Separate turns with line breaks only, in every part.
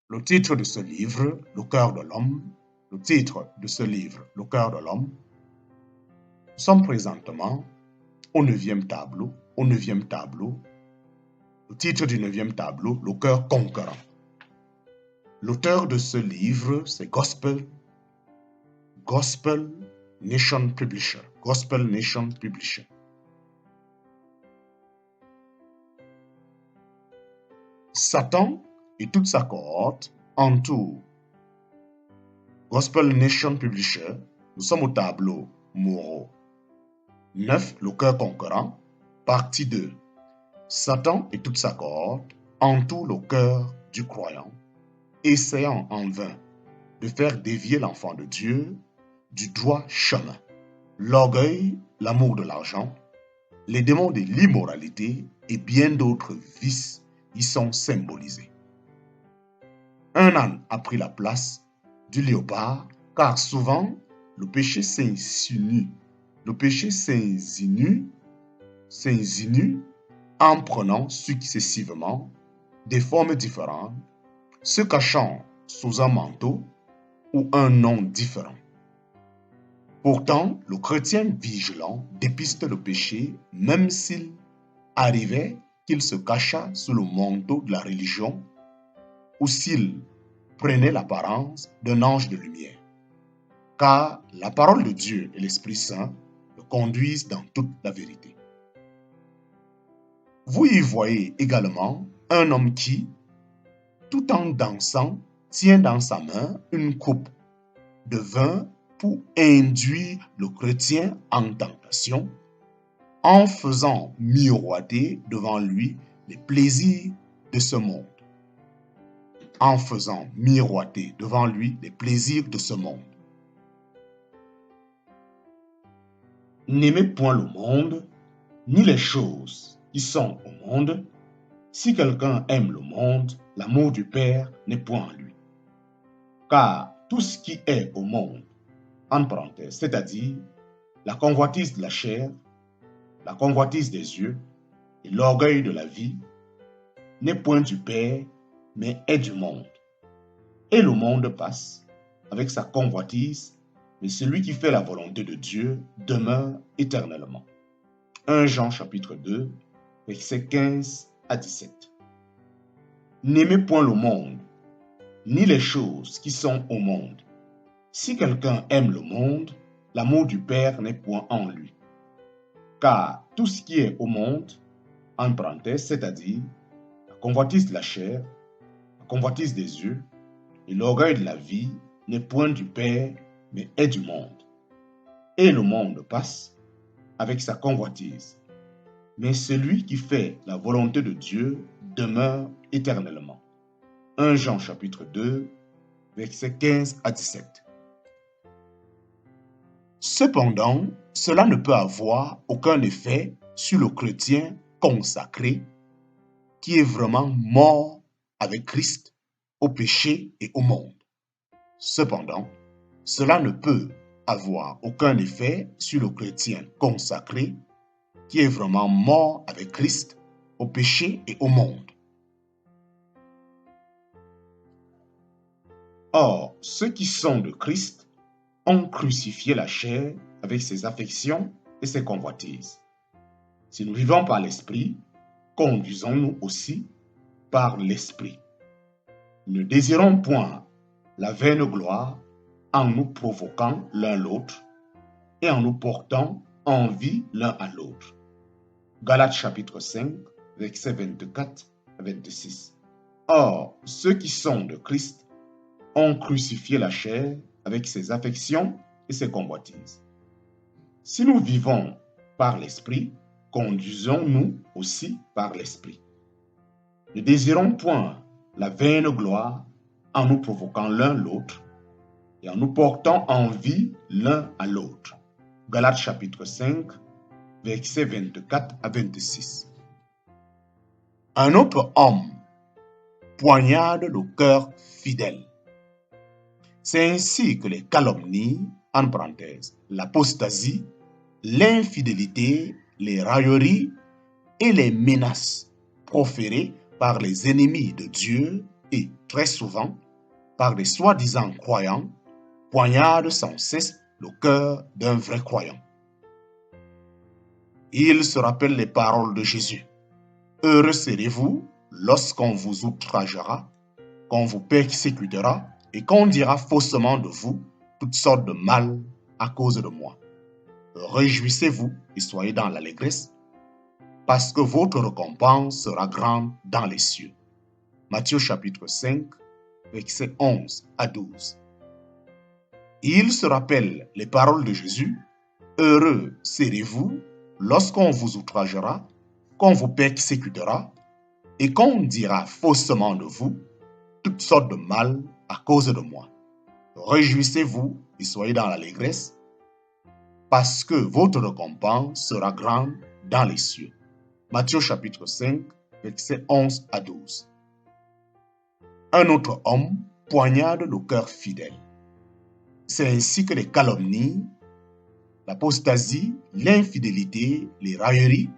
Le titre de ce livre, Le cœur de l'homme, le titre de ce livre, Le cœur de l'homme, nous sommes présentement au 9e tableau, le titre du 9e tableau, Le cœur conquérant. L'auteur de ce livre, c'est Gospel Nation Publisher. Satan et toute sa cohorte entourent Gospel Nation Publisher. Nous sommes au tableau numéro 9, Le cœur conquérant, partie 2. Satan et toute sa cohorte entourent le cœur du croyant, essayant en vain de faire dévier l'enfant de Dieu du droit chemin. L'orgueil, l'amour de l'argent, les démons de l'immoralité et bien d'autres vices y sont symbolisés. Un âne a pris la place du léopard, car souvent le péché s'insinue en prenant successivement des formes différentes, se cachant sous un manteau ou un nom différent. Pourtant, le chrétien vigilant dépiste le péché, même s'il arrivait qu'il se cachât sous le manteau de la religion ou s'il prenait l'apparence d'un ange de lumière. Car la parole de Dieu et l'Esprit Saint le conduisent dans toute la vérité. Vous y voyez également un homme qui, tout en dansant, tient dans sa main une coupe de vin pour induire le chrétien en tentation, en faisant miroiter devant lui les plaisirs de ce monde. N'aimez point le monde, ni les choses qui sont au monde. Si quelqu'un aime le monde, l'amour du Père n'est point en lui. Car tout ce qui est au monde, en parenthèse, c'est-à-dire la convoitise de la chair, la convoitise des yeux et l'orgueil de la vie, n'est point du Père, mais est du monde. Et le monde passe avec sa convoitise, mais celui qui fait la volonté de Dieu demeure éternellement. 1 Jean chapitre 2, versets 15 à 17. N'aimez point le monde, ni les choses qui sont au monde. Si quelqu'un aime le monde, l'amour du Père n'est point en lui. Car tout ce qui est au monde, en parenthèse, c'est-à-dire la convoitise de la chair, la convoitise des yeux et l'orgueil de la vie, n'est point du Père, mais est du monde. Et le monde passe avec sa convoitise. Mais celui qui fait la volonté de Dieu demeure éternellement. 1 Jean chapitre 2, versets 15 à 17. Cependant, cela ne peut avoir aucun effet sur le chrétien consacré qui est vraiment mort avec Christ au péché et au monde. Cependant, cela ne peut avoir aucun effet sur le chrétien consacré qui est vraiment mort avec Christ au péché et au monde. Or, ceux qui sont de Christ ont crucifié la chair avec ses affections et ses convoitises. Si nous vivons par l'Esprit, conduisons-nous aussi par l'Esprit. Ne désirons point la vaine gloire en nous provoquant l'un l'autre et en nous portant envie l'un à l'autre. Galates chapitre 5, versets 24 à 26. Or, ceux qui sont de Christ ont crucifié la chair avec ses affections et ses convoitises. Si nous vivons par l'Esprit, conduisons-nous aussi par l'Esprit. Ne désirons point la vaine gloire en nous provoquant l'un l'autre et en nous portant envie l'un à l'autre. Galates chapitre 5, versets 24 à 26. Un autre homme poignarde le cœur fidèle. C'est ainsi que les calomnies, en parenthèse, l'apostasie, l'infidélité, les railleries et les menaces proférées par les ennemis de Dieu et très souvent, par des soi-disant croyants, poignardent sans cesse le cœur d'un vrai croyant. Ils se rappellent les paroles de Jésus. Heureux serez-vous lorsqu'on vous outragera, qu'on vous persécutera et qu'on dira faussement de vous toutes sortes de mal à cause de moi. Réjouissez-vous et soyez dans l'allégresse, parce que votre récompense sera grande dans les cieux. Matthieu chapitre 5, versets 11 à 12. Il se rappelle les paroles de Jésus. Heureux serez-vous lorsqu'on vous outragera, qu'on vous persécutera et qu'on dira faussement de vous toutes sortes de mal à cause de moi. Réjouissez-vous et soyez dans l'allégresse, parce que votre récompense sera grande dans les cieux. Matthieu chapitre 5, versets 11 à 12. Un autre homme poignarde le cœur fidèle. C'est ainsi que les calomnies, l'apostasie, l'infidélité, les railleries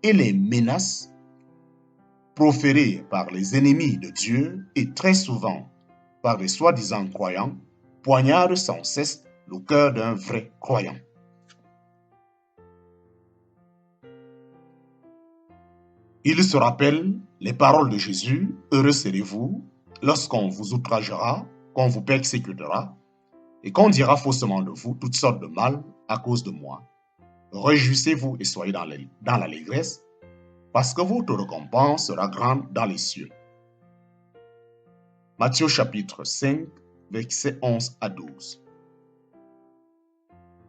et les menaces proférées par les ennemis de Dieu et très souvent par des soi-disant croyants poignardent sans cesse le cœur d'un vrai croyant. Il se rappelle les paroles de Jésus. Heureux serez-vous lorsqu'on vous outragera, qu'on vous persécutera et qu'on dira faussement de vous toutes sortes de mal à cause de moi. Réjouissez-vous et soyez dans l'allégresse, parce que votre récompense sera grande dans les cieux. Matthieu chapitre 5, versets 11 à 12.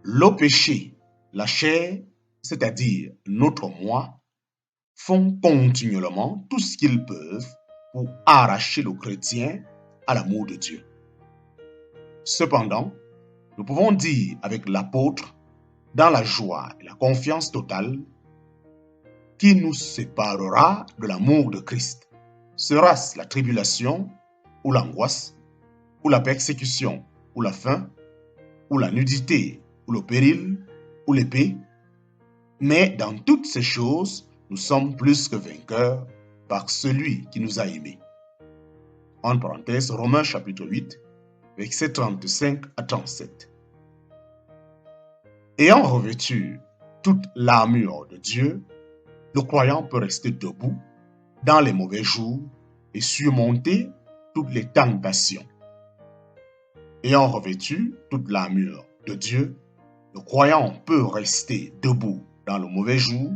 Le péché, la chair, c'est-à-dire notre moi, font continuellement tout ce qu'ils peuvent pour arracher le chrétien à l'amour de Dieu. Cependant, nous pouvons dire avec l'apôtre, dans la joie et la confiance totale, qui nous séparera de l'amour de Christ? Sera-ce la tribulation ou l'angoisse, ou la persécution, ou la faim, ou la nudité, ou le péril, ou l'épée? Mais dans toutes ces choses, nous sommes plus que vainqueurs par celui qui nous a aimés. En parenthèse, Romains chapitre 8, versets 35 à 37. Ayant revêtu toute l'armure de Dieu, le croyant peut rester debout dans les mauvais jours et surmonter toutes les tentations. Ayant revêtu toute l'armure de Dieu, le croyant peut rester debout dans le mauvais jour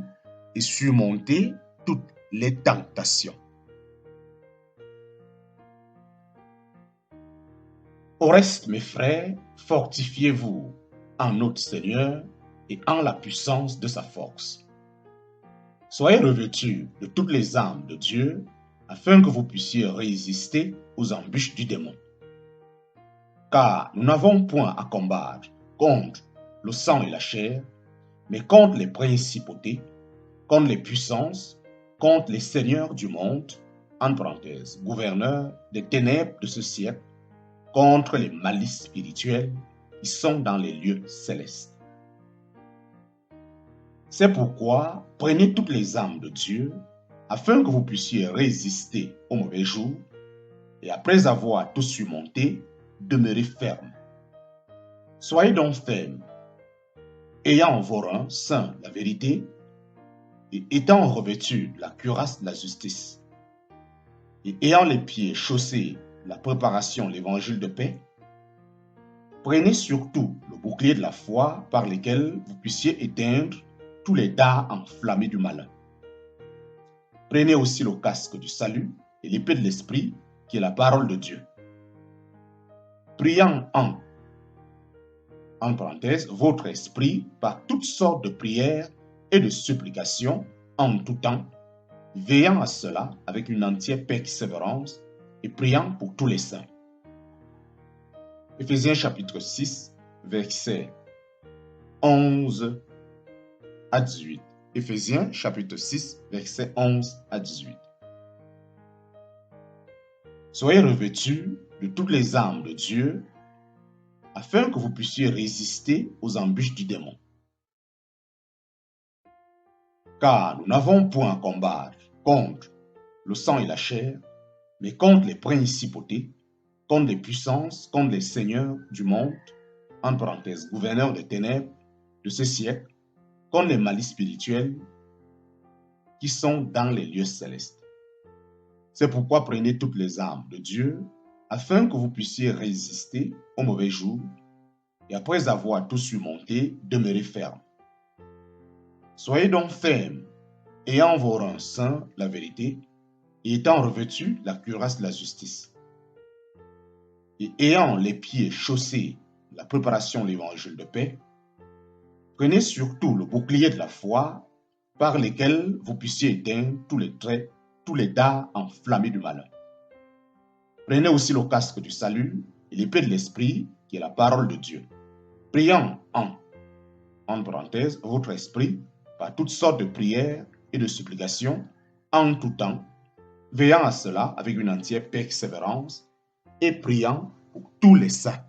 et surmonter toutes les tentations. Au reste, mes frères, fortifiez-vous en notre Seigneur et en la puissance de sa force. Soyez revêtus de toutes les armes de Dieu, afin que vous puissiez résister aux embûches du démon. Car nous n'avons point à combattre contre le sang et la chair, mais contre les principautés, contre les puissances, contre les seigneurs du monde, en parenthèse, gouverneurs des ténèbres de ce siècle, contre les malices spirituelles qui sont dans les lieux célestes. C'est pourquoi prenez toutes les armes de Dieu, afin que vous puissiez résister aux mauvais jours, et après avoir tout surmonté, demeurez fermes. Soyez donc fermes, ayant en vos reins saints la vérité, et étant revêtus de la cuirasse de la justice, et ayant les pieds chaussés de la préparation de l'évangile de paix, prenez surtout le bouclier de la foi par lequel vous puissiez éteindre tous les dards enflammés du malin. Prenez aussi le casque du salut et l'épée de l'esprit, qui est la parole de Dieu. Priant en parenthèse, votre esprit par toutes sortes de prières et de supplications en tout temps, veillant à cela avec une entière persévérance et priant pour tous les saints. Éphésiens chapitre 6, versets 11 à 18. Éphésiens chapitre 6, versets 11 à 18. Soyez revêtus de toutes les armes de Dieu, afin que vous puissiez résister aux embûches du démon. Car nous n'avons point à combattre contre le sang et la chair, mais contre les principautés, contre les puissances, contre les seigneurs du monde, entre parenthèses, gouverneurs des ténèbres de ce siècle, contre les malices spirituels qui sont dans les lieux célestes. C'est pourquoi prenez toutes les armes de Dieu, afin que vous puissiez résister aux mauvais jours, et après avoir tout surmonté, demeurer ferme. Soyez donc fermes, ayant vos reins saints la vérité, et étant revêtus la cuirasse de la justice, et ayant les pieds chaussés la préparation de l'évangile de paix, prenez surtout le bouclier de la foi, par lesquels vous puissiez éteindre tous les traits, tous les dards enflammés du malin. Prenez aussi le casque du salut et l'épée de l'esprit, qui est la parole de Dieu, priant en parenthèse, votre esprit, par toutes sortes de prières et de supplications, en tout temps, veillant à cela avec une entière persévérance et priant pour tous les saints.